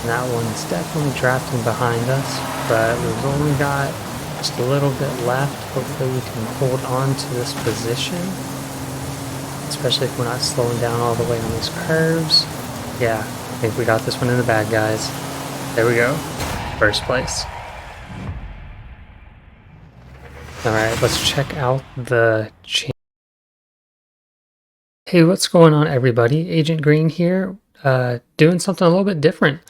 And that one's definitely drafting behind us, but we've only got just a little bit left. Hopefully we can hold on to this position, especially if we're not slowing down all the way on these curves. Yeah, I think we got this one in the bag, guys. There we go. First place. Alright, let's check out the Hey, what's going on, everybody? Agent Green here, doing something a little bit different,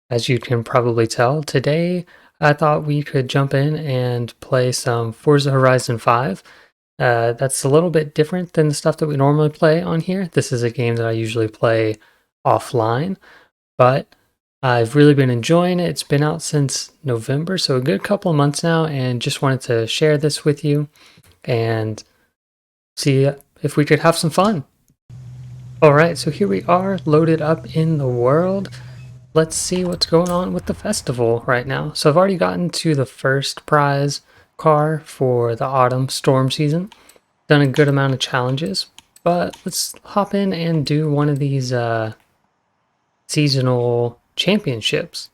as you can probably tell. Today, I thought we could jump in and play some Forza Horizon 5. That's a little bit different than the stuff that we normally play on here. This is a game that I usually play offline, but I've really been enjoying it. It's been out since November, so a good couple of months now, and just wanted to share this with you and see if we could have some fun. Alright, so here we are, loaded up in the world. Let's see what's going on with the festival right now. So I've already gotten to the first prize car for the autumn storm season. Done a good amount of challenges, but let's hop in and do one of these seasonal championships.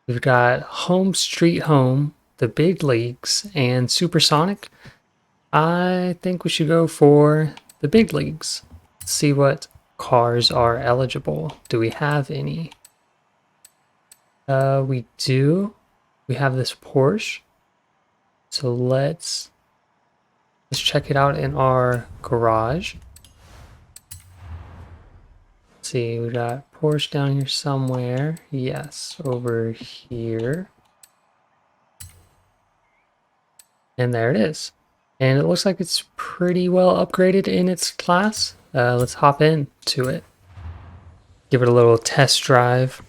We've got Home Street Home, the Big Leagues, and Supersonic. I think we should go for the Big Leagues. Let's see what cars are eligible. Do we have any? We do. We have this Porsche. So let's check it out in our garage. Let's see, we got Porsche down here somewhere. Yes, over here. And there it is. And it looks like it's pretty well upgraded in its class. Let's hop into it. Give it a little test drive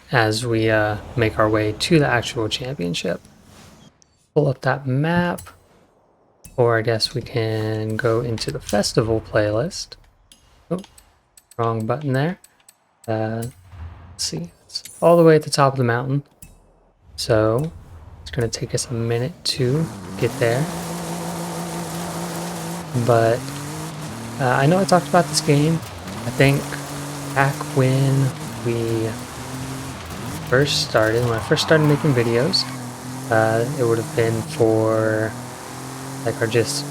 as we make our way to the actual championship. Pull up that map, or I guess we can go into the festival playlist. Oh, wrong button there. Let's see, it's all the way at the top of the mountain. So it's going to take us a minute to get there. But I know I talked about this game, I think back when when I first started making videos, it would have been for like our just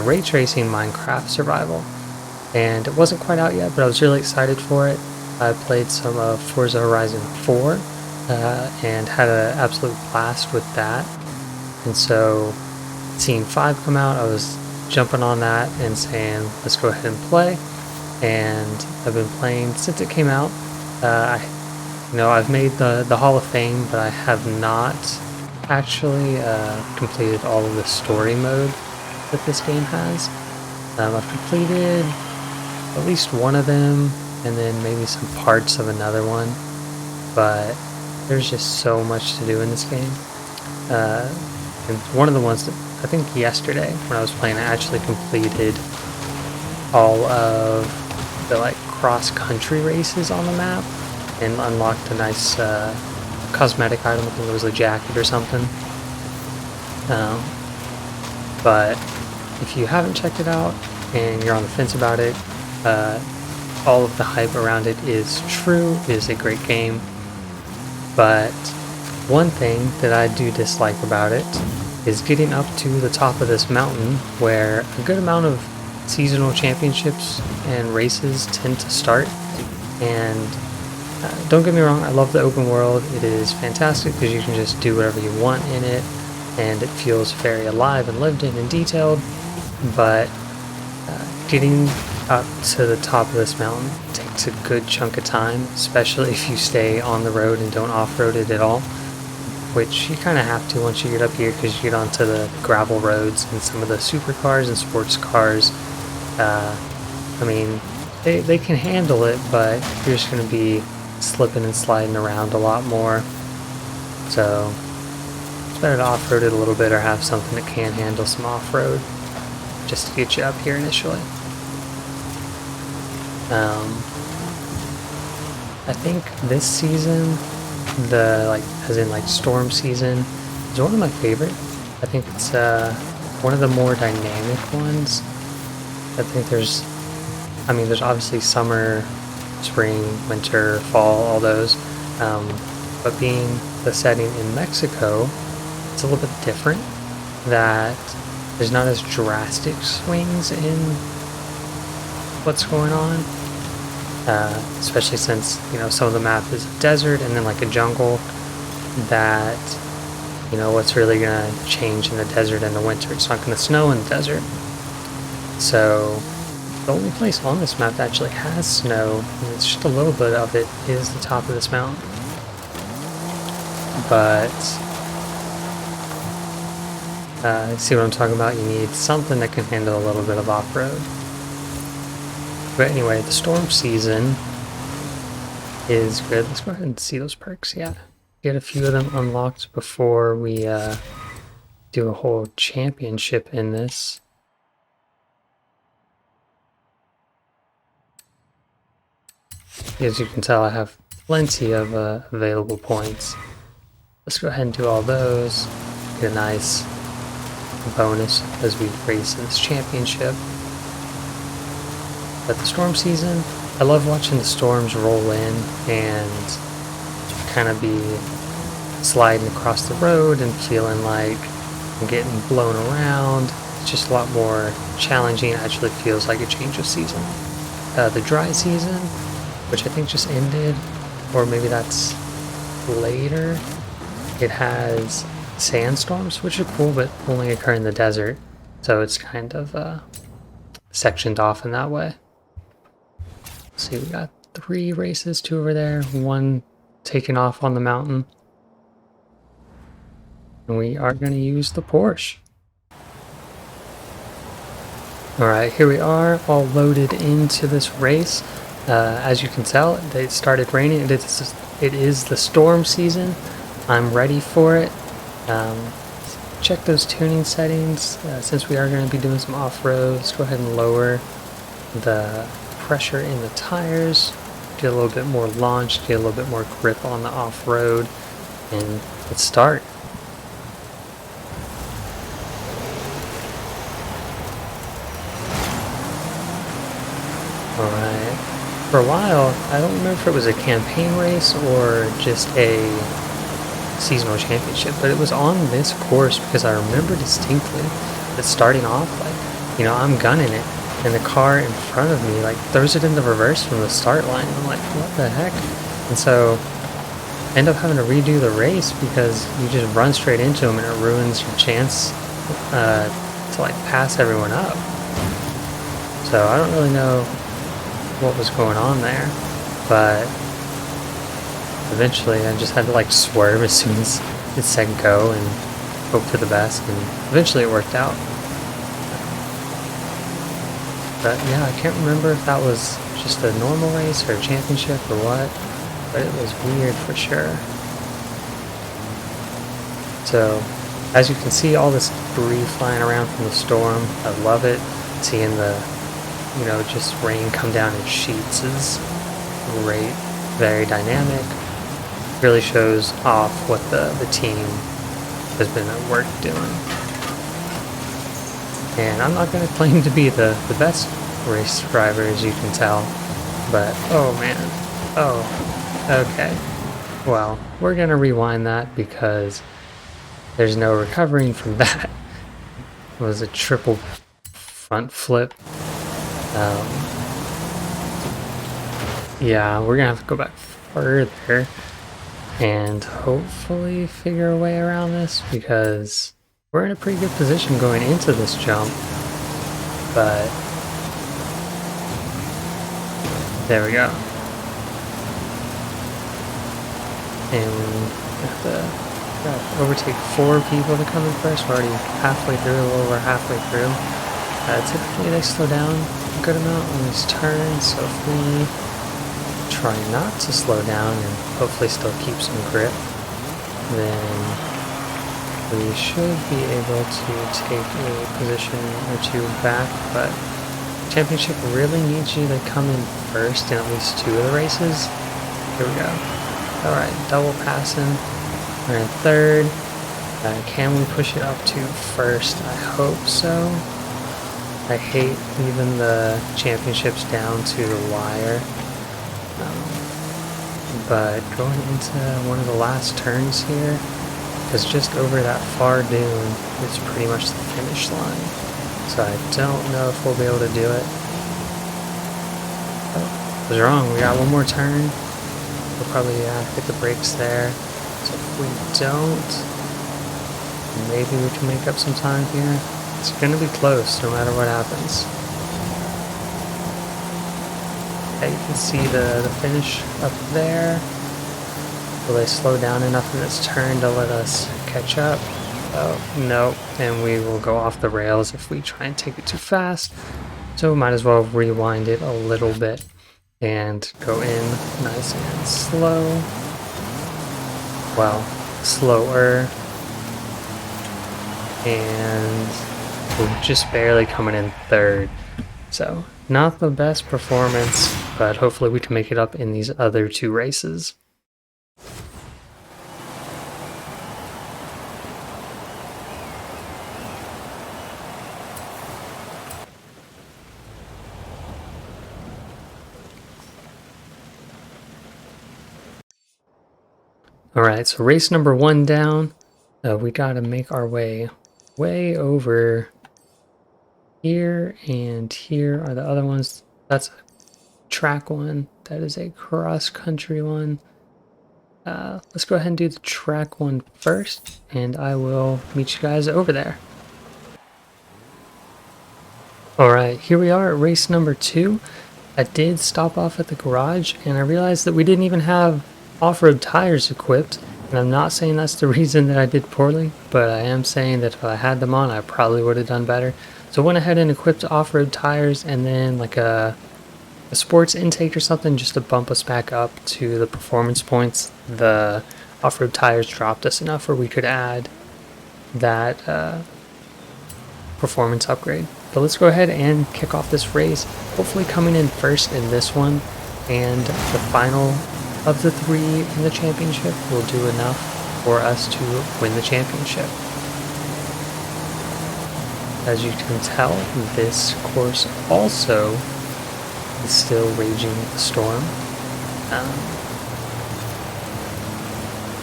ray tracing Minecraft survival. And it wasn't quite out yet, but I was really excited for it. I played some of Forza Horizon 4 and had an absolute blast with that. And so seeing 5 come out, I was jumping on that and saying, let's go ahead and play. And I've been playing since it came out. I've made the Hall of Fame, but I have not actually completed all of the story mode that this game has. I've completed at least one of them, and then maybe some parts of another one, but there's just so much to do in this game. And one of the ones that I think yesterday when I was playing, I actually completed all of the like cross-country races on the map and unlocked a nice cosmetic item. I think it was a jacket or something. But if you haven't checked it out and you're on the fence about it, all of the hype around it is true. It is a great game. But one thing that I do dislike about it is getting up to the top of this mountain where a good amount of seasonal championships and races tend to start. And don't get me wrong, I love the open world. It is fantastic because you can just do whatever you want in it, and it feels very alive and lived in and detailed. But getting up to the top of this mountain takes a good chunk of time, especially if you stay on the road and don't off-road it at all, which you kind of have to once you get up here because you get onto the gravel roads and some of the supercars and sports cars. I mean, they can handle it, but you're just going to be slipping and sliding around a lot more. So it's better to off-road it a little bit or have something that can handle some off-road just to get you up here initially. I think this season, as in storm season, is one of my favorite. I think it's one of the more dynamic ones. I think there's obviously summer spring, winter, fall, all those. But being the setting in Mexico, it's a little bit different, that there's not as drastic swings in what's going on, especially since, you know, some of the map is a desert and then like a jungle, that, you know, what's really gonna change in the desert in the winter? It's not gonna snow in the desert. So the only place on this map that actually has snow, and it's just a little bit of it, is the top of this mountain. But see what I'm talking about? You need something that can handle a little bit of off-road. But anyway, the storm season is good. Let's go ahead and see those perks. Yeah, get a few of them unlocked before we do a whole championship in this. As you can tell, I have plenty of available points. Let's go ahead and do all those. Get a nice bonus as we race in this championship. But the storm season, I love watching the storms roll in and kind of be sliding across the road and feeling like I'm getting blown around. It's just a lot more challenging. It actually feels like a change of season. The dry season, which I think just ended, or maybe that's later, it has sandstorms, which are cool, but only occur in the desert. So it's kind of sectioned off in that way. See, we got 3 races, 2 over there, 1 taking off on the mountain. And we are going to use the Porsche. Alright, here we are, all loaded into this race. As you can tell, it started raining. It is the storm season. I'm ready for it. Check those tuning settings. Since we are going to be doing some off-road, let's go ahead and lower the pressure in the tires, get a little bit more launch, get a little bit more grip on the off-road, and let's start. Alright, for a while, I don't remember if it was a campaign race or just a seasonal championship, but it was on this course because I remember distinctly that starting off, like, you know, I'm gunning it, and the car in front of me, like, throws it in the reverse from the start line. I'm like, what the heck? And so I end up having to redo the race because you just run straight into them and it ruins your chance to, like, pass everyone up. So I don't really know what was going on there, but eventually I just had to, like, swerve as soon as it said go and hope for the best, and eventually it worked out. But yeah, I can't remember if that was just a normal race or a championship or what, but it was weird for sure. So, as you can see, all this debris flying around from the storm, I love it. Seeing the, you know, just rain come down in sheets is great, very dynamic. Really shows off what the team has been at work doing. And I'm not going to claim to be the best race driver, as you can tell, but oh man, oh, okay. Well, we're going to rewind that because there's no recovering from that. It was a triple front flip. Yeah, we're going to have to go back further and hopefully figure a way around this because we're in a pretty good position going into this jump, but there we go. And we have to overtake 4 people to come in first. We're already halfway through, a little over halfway through. Typically they slow down a good amount on these turns, so if we try not to slow down and hopefully still keep some grip, then we should be able to take a position or 2 back. But championship really needs you to come in first in at least 2 of the races. Here we go. Alright, double passing. We're in 3rd. Can we push it up to 1st? I hope so. I hate leaving the championships down to the wire. But going into one of the last turns here, because just over that far dune is pretty much the finish line. So I don't know if we'll be able to do it. Oh, I was wrong. We got one more turn. We'll probably hit the brakes there. So if we don't, maybe we can make up some time here. It's going to be close no matter what happens. Okay, you can see the finish up there. Will they slow down enough in this turn to let us catch up? Oh, no. And we will go off the rails if we try and take it too fast. So we might as well rewind it a little bit and go in nice and slow. Well, slower. And we're just barely coming in third. So not the best performance, but hopefully we can make it up in these other two races. Alright, so race number 1 down. We gotta make our way over here, and here are the other ones. That's a track one. That is a cross-country one. Let's go ahead and do the track one first, and I will meet you guys over there. Alright, here we are at race number 2. I did stop off at the garage, and I realized that we didn't even have off-road tires equipped. And I'm not saying that's the reason that I did poorly, but I am saying that if I had them on, I probably would have done better. So I went ahead and equipped off-road tires, and then like a sports intake or something just to bump us back up to the performance points. The off-road tires dropped us enough where we could add that performance upgrade. But let's go ahead and kick off this race, hopefully coming in first in this one, and the final of the 3 in the championship will do enough for us to win the championship. As you can tell, this course also is still raging a storm,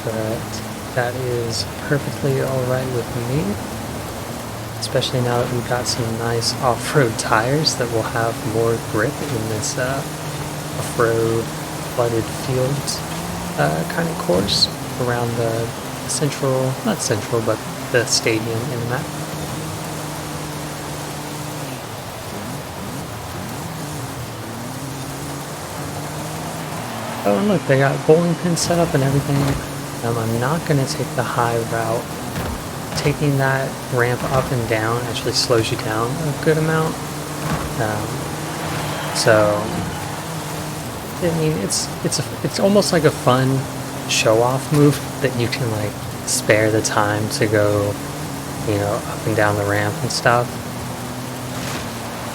but that is perfectly alright with me, especially now that we've got some nice off-road tires that will have more grip in this off-road flooded fields kind of course around the central, not central, but the stadium in the map. Oh, and look, they got bowling pins set up and everything. I'm not going to take the high route. Taking that ramp up and down actually slows you down a good amount. So I mean, it's almost like a fun show-off move that you can like spare the time to go, you know, up and down the ramp and stuff.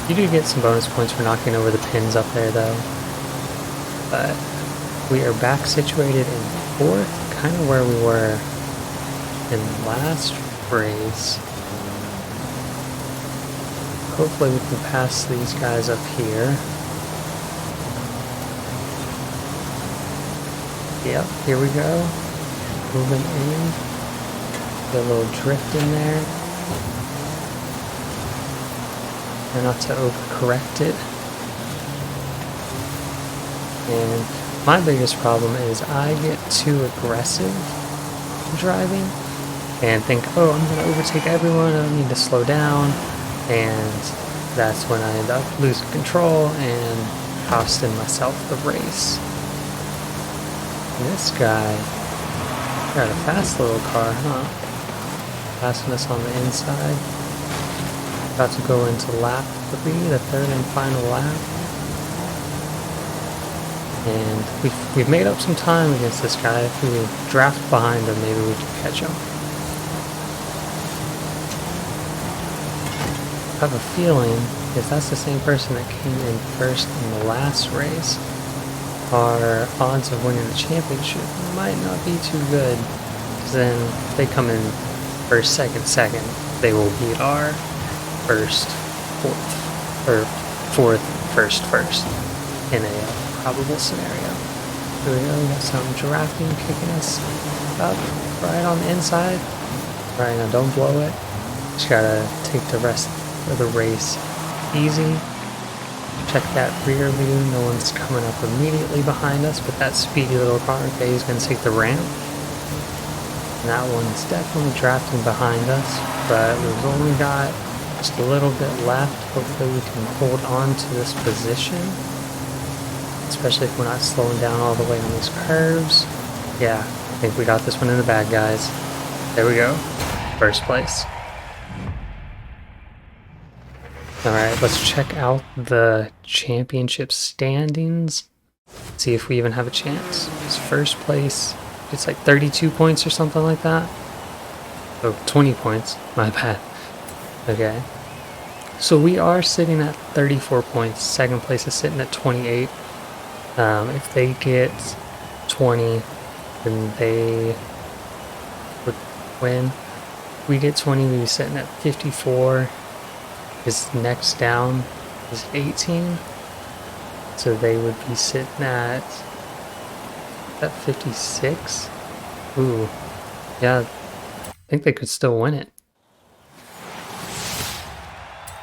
You do get some bonus points for knocking over the pins up there, though. But we are back situated in 4th, kind of where we were in last race. Hopefully we can pass these guys up here. Yep, here we go. Moving in. Get a little drift in there. Try not to overcorrect it. And my biggest problem is I get too aggressive driving and think, oh, I'm going to overtake everyone, I don't need to slow down. And that's when I end up losing control and costing myself the race. This guy got a fast little car, huh? Passing us on the inside. About to go into lap 3, the 3rd and final lap. And we've made up some time against this guy. If we draft behind him, maybe we can catch him. I have a feeling, if that's the same person that came in first in the last race, our odds of winning the championship might not be too good. Because then, if they come in first, second, they will beat our first, fourth, or fourth, first, in a probable scenario. Here we go, we got some drafting kicking us up right on the inside. Alright, now don't blow it. Just gotta take the rest of the race easy. Check that rear view, no one's coming up immediately behind us, but that speedy little car, okay, he's gonna take the ramp. And that one's definitely drafting behind us, but we've only got just a little bit left. Hopefully we can hold on to this position, especially if we're not slowing down all the way on these curves. Yeah, I think we got this one in the bag, guys. There we go. First place. Alright, let's check out the championship standings. See if we even have a chance. It's first place. It's like 32 points or something like that. Oh, 20 points. My bad. Okay. So we are sitting at 34 points. Second place is sitting at 28. If they get 20, then they would win. If we get 20, we'd be sitting at 54. His next down is 18. So they would be sitting at 56. Ooh. Yeah, I think they could still win it.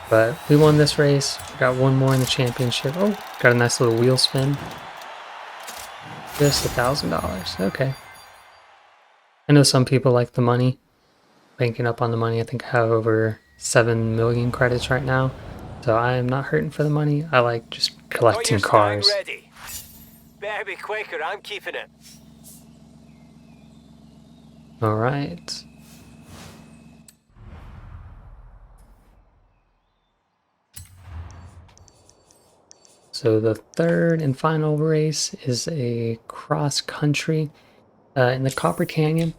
But we won this race. We got one more in the championship. Oh, got a nice little wheel spin. Just $1,000. Okay. I know some people like the money. Banking up on the money. I think I have over 7 million credits right now. So I am not hurting for the money. I like just collecting cars. Ready. Better be quick or I'm keeping it. Alright. So the third and final race is a cross country in the Copper Canyon.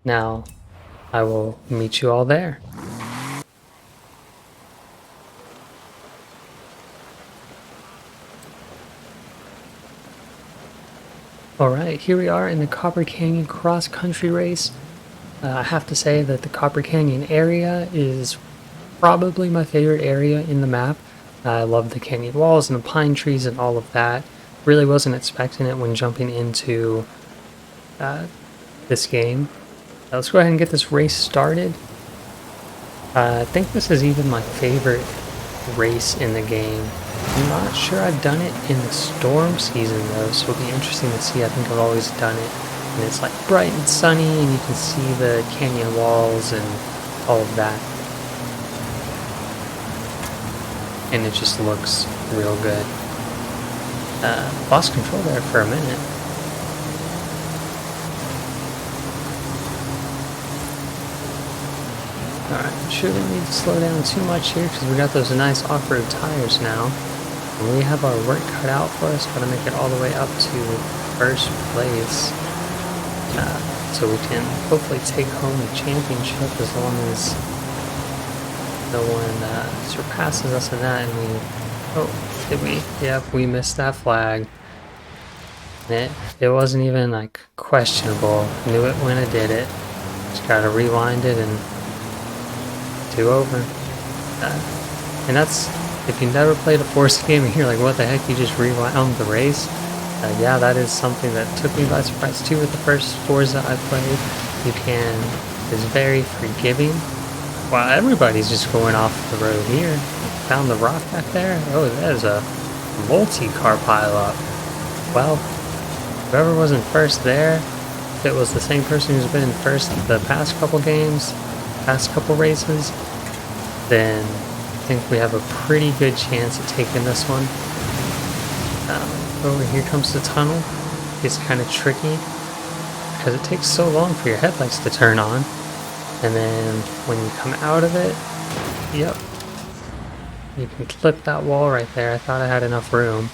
Now, I will meet you all there. Alright, here we are in the Copper Canyon cross country race. I have to say that the Copper Canyon area is probably my favorite area in the map. I love the canyon walls and the pine trees and all of that. Really wasn't expecting it when jumping into this game. Let's go ahead and get this race started. I think this is even my favorite race in the game. I'm not sure I've done it in the storm season though, so it'll be interesting to see. I think I've always done it. And it's like bright and sunny and you can see the canyon walls and all of that. And it just looks real good. Lost control there for a minute. Alright, shouldn't need to slow down too much here because we got those nice off-road tires now. And we have our work cut out for us. Gotta make it all the way up to first place. So we can hopefully take home the championship as long as no one surpasses us in that. And we, oh, did we? Yep, we missed that flag. It wasn't even like questionable. Knew it when I did it. Just gotta rewind it and do over. And that's, if you never played a Forza game and you're like, what the heck, you just rewound the race? Yeah, that is something that took me by surprise too with the first Forza I played. You can, it's very forgiving. Wow, everybody's just going off the road here. Found the rock back there. Oh, that is a multi-car pileup. Well, whoever wasn't first there, if it was the same person who's been in first the past couple games, past couple races, then I think we have a pretty good chance of taking this one. Over here comes the tunnel. It's kind of tricky because it takes so long for your headlights to turn on. And then when you come out of it, yep, you can clip that wall right there. I thought I had enough room,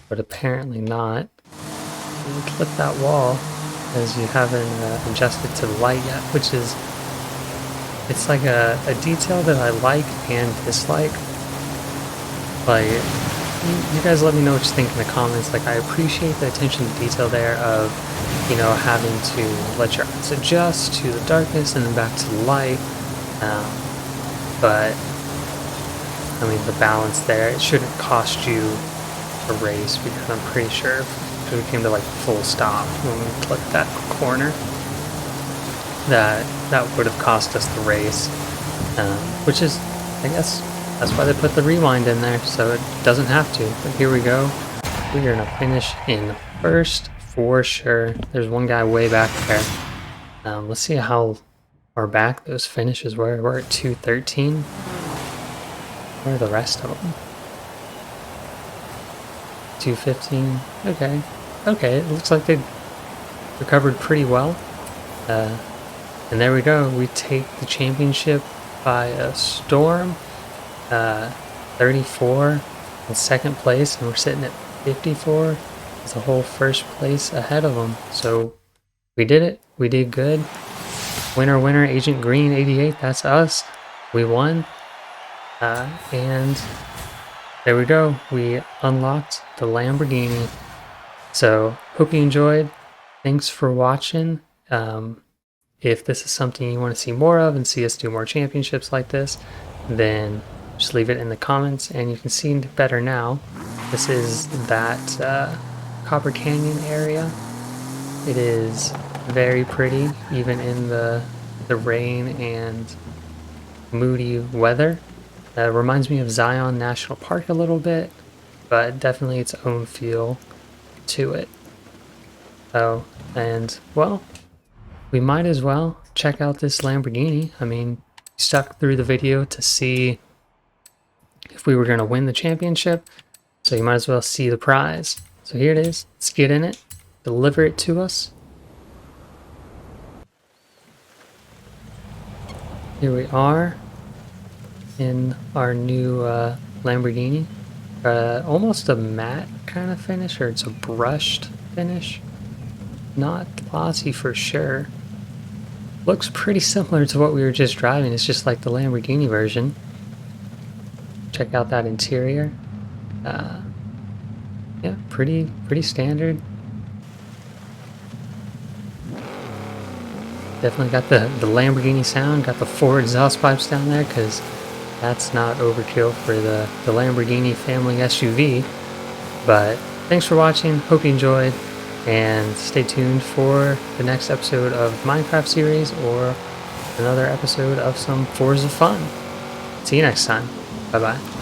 but apparently not. You clip that wall as you haven't adjusted to the light yet, which is, it's like a detail that I like and dislike. Like, you guys let me know what you think in the comments. Like, I appreciate the attention to detail there of, you know, having to let your eyes adjust to the darkness and then back to the light. But, I mean, the balance there, it shouldn't cost you a race because I'm pretty sure if because we came to like full stop when we clipped that corner. That would have cost us the race, which is, I guess, that's why they put the rewind in there, so it doesn't have to. But here we go. We are gonna finish in first for sure. There's one guy way back there. Let's see how far back those finishes were. We're at 213. Where are the rest of them? 215. Okay. Okay, it looks like they recovered pretty well. And there we go. We take the championship by a storm. 34 in second place, and we're sitting at 54 as a whole first place ahead of them. So we did it. We did good. Winner, winner, Agent Green 88. That's us. We won. And there we go. We unlocked the Lamborghini. So hope you enjoyed. Thanks for watching. If this is something you want to see more of and see us do more championships like this, then just leave it in the comments, and you can see better now. This is that Copper Canyon area. It is very pretty, even in the rain and moody weather. Reminds me of Zion National Park a little bit, but definitely its own feel to it. Oh, and well, we might as well check out this Lamborghini. I mean, stuck through the video to see if we were going to win the championship, so you might as well see the prize. So here it is. Let's get in it, deliver it to us. Here we are in our new Lamborghini. Almost a matte kind of finish, or it's a brushed finish. Not glossy for sure. Looks pretty similar to what we were just driving. It's just like the Lamborghini version. Check out that interior. Yeah, pretty standard. Definitely got the Lamborghini sound. Got the 4 exhaust pipes down there, because that's not overkill for the Lamborghini family SUV. But thanks for watching. Hope you enjoyed. And stay tuned for the next episode of Minecraft series, or another episode of some Forza fun. See you next time. Bye bye.